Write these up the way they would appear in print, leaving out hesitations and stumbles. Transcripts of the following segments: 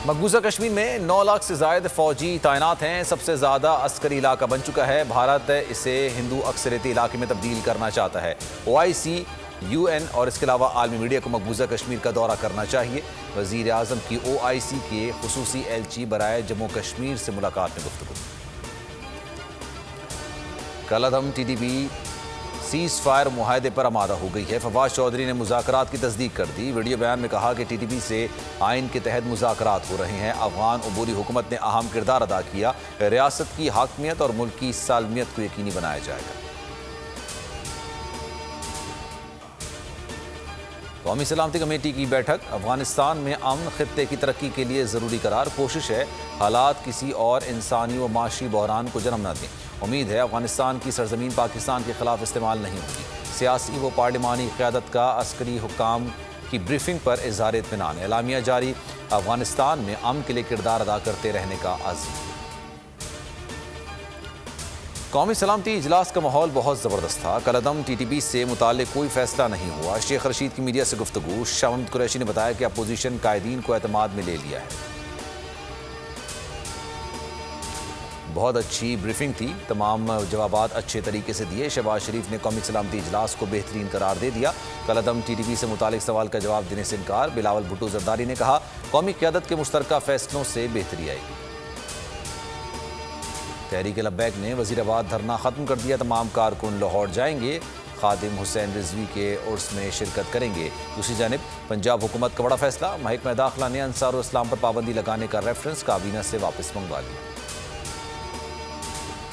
مقبوضہ کشمیر میں 9 لاکھ سے زائد فوجی تعینات ہیں۔ سب سے زیادہ عسکری علاقہ بن چکا ہے۔ بھارت اسے ہندو اکثریتی علاقے میں تبدیل کرنا چاہتا ہے۔ OIC، UN اور اس کے علاوہ عالمی میڈیا کو مقبوضہ کشمیر کا دورہ کرنا چاہیے۔ وزیر اعظم کی OIC کے خصوصی ایلچی برائے جموں کشمیر سے ملاقات میں گفتگو۔ کل عدم TTP سیز فائر معاہدے پر آمادہ ہو گئی ہے۔ فواد چودھری نے مذاکرات کی تصدیق کر دی۔ ویڈیو بیان میں کہا کہ TTP سے آئین کے تحت مذاکرات ہو رہے ہیں۔ افغان عبوری حکومت نے اہم کردار ادا کیا۔ ریاست کی حاکمیت اور ملک کی سالمیت کو یقینی بنایا جائے گا۔ قومی سلامتی کمیٹی کی بیٹھک۔ افغانستان میں امن خطے کی ترقی کے لیے ضروری قرار۔ کوشش ہے حالات کسی اور انسانی و معاشی بحران کو جنم نہ دیں۔ امید ہے افغانستان کی سرزمین پاکستان کے خلاف استعمال نہیں ہوگی۔ سیاسی و پارلیمانی قیادت کا عسکری حکام کی بریفنگ پر اظہار اطمینان۔ اعلامیہ جاری۔ افغانستان میں امن کے لیے کردار ادا کرتے رہنے کا عزم۔ قومی سلامتی اجلاس کا ماحول بہت زبردست تھا۔ کل عدم TTP سے متعلق کوئی فیصلہ نہیں ہوا۔ شیخ رشید کی میڈیا سے گفتگو۔ شاہ محمود قریشی نے بتایا کہ اپوزیشن قائدین کو اعتماد میں لے لیا ہے۔ بہت اچھی بریفنگ تھی۔ تمام جوابات اچھے طریقے سے دیے۔ شہباز شریف نے قومی سلامتی اجلاس کو بہترین قرار دے دیا۔ کل عدم TTP سے متعلق سوال کا جواب دینے سے انکار۔ بلاول بھٹو زرداری نے کہا قومی قیادت کے مشترکہ فیصلوں سے بہتری آئے گی۔ تحریک لبیک نے وزیر آباد دھرنا ختم کر دیا۔ تمام کارکن لاہور جائیں گے۔ خادم حسین رضوی کے عرس میں شرکت کریں گے۔ دوسری جانب پنجاب حکومت کا بڑا فیصلہ۔ محکمہ داخلہ نے انصار الاسلام پر پابندی لگانے کا ریفرنس کابینہ سے واپس منگوا لیا۔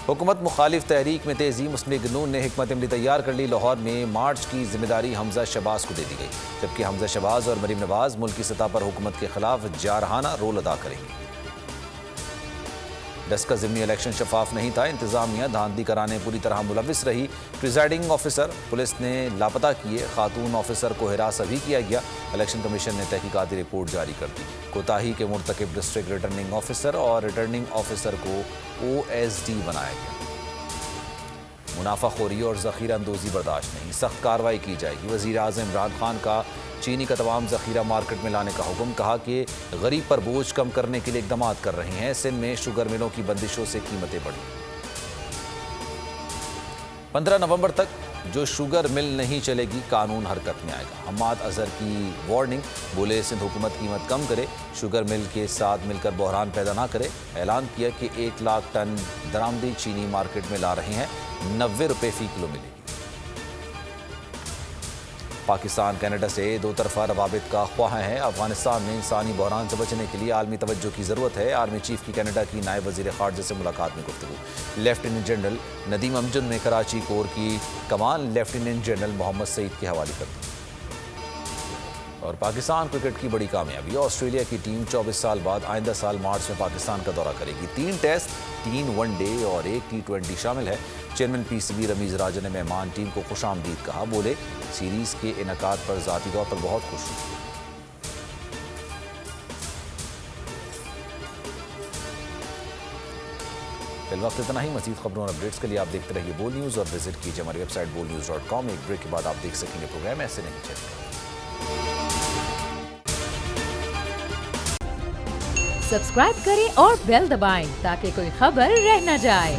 حکومت مخالف تحریک میں تیزی۔ مسلم لیگ نون نے حکمت عملی تیار کر لی۔ لاہور میں مارچ کی ذمہ داری حمزہ شہباز کو دے دی گئی، جبکہ حمزہ شہباز اور مریم نواز ملکی سطح پر حکومت کے خلاف جارحانہ رول ادا کریں گے۔ ڈسکہ ضمنی الیکشن شفاف نہیں تھا۔ انتظامیہ دھاندلی کرانے پوری طرح ملوث رہی۔ پریزائڈنگ آفیسر پولیس نے لاپتہ کیے۔ خاتون آفیسر کو ہراساں بھی کیا گیا۔ الیکشن کمیشن نے تحقیقاتی رپورٹ جاری کر دی۔ کوتاہی کے مرتکب ڈسٹرکٹ ریٹرننگ آفیسر اور ریٹرننگ آفیسر کو OSD بنایا گیا۔ منافع خوری اور ذخیرہ اندوزی برداشت نہیں، سخت کارروائی کی جائے گی۔ وزیر اعظم عمران خان کا چینی کا تمام ذخیرہ مارکیٹ میں لانے کا حکم۔ کہا کہ غریب پر بوجھ کم کرنے کے لیے اقدامات کر رہے ہیں۔ سندھ میں شوگر ملوں کی بندشوں سے قیمتیں بڑھی۔ 15 نومبر تک جو شوگر مل نہیں چلے گی قانون حرکت میں آئے گا۔ حماد اظہر کی وارننگ۔ بولے سندھ حکومت قیمت کم کرے، شوگر مل کے ساتھ مل کر بحران پیدا نہ کرے۔ اعلان کیا کہ 1 لاکھ ٹن درآمدی چینی مارکیٹ میں لا رہے ہیں، 90 روپے فی کلو ملے گی۔ پاکستان کینیڈا سے دو طرفہ روابط کا خواہاں ہے۔ افغانستان میں انسانی بحران سے بچنے کے لیے عالمی توجہ کی ضرورت ہے۔ آرمی چیف کی کینیڈا کی نائب وزیر خارجہ سے ملاقات میں گفتگو۔ لیفٹیننٹ جنرل ندیم امجد نے کراچی کور کی کمان لیفٹیننٹ جنرل محمد سعید کے حوالے کر دی۔ اور پاکستان کرکٹ کی بڑی کامیابی۔ آسٹریلیا کی ٹیم 24 سال بعد آئندہ سال مارچ میں پاکستان کا دورہ کرے گی۔ 3 ٹیسٹ، 3 ون ڈے اور 1 T20 شامل ہے۔ چیئرمین PCB رمیز راجہ نے مہمان ٹیم کو خوش آمدید کہا۔ بولے سیریز کے انعقاد پر ذاتی طور پر بہت خوش ہوں۔ فی الوقت اتنا ہی۔ مزید خبروں اور اپڈیٹس کے لیے آپ دیکھتے رہیے بول نیوز اور وزٹ کیجیے ہماری ویب سائٹ bolnews.com۔ ایک بریک کے بعد آپ دیکھ سکیں گے پروگرام ایسے نہیں چلے گا۔ سبسکرائب کریں اور بیل دبائیں تاکہ کوئی خبر رہ نہ جائے۔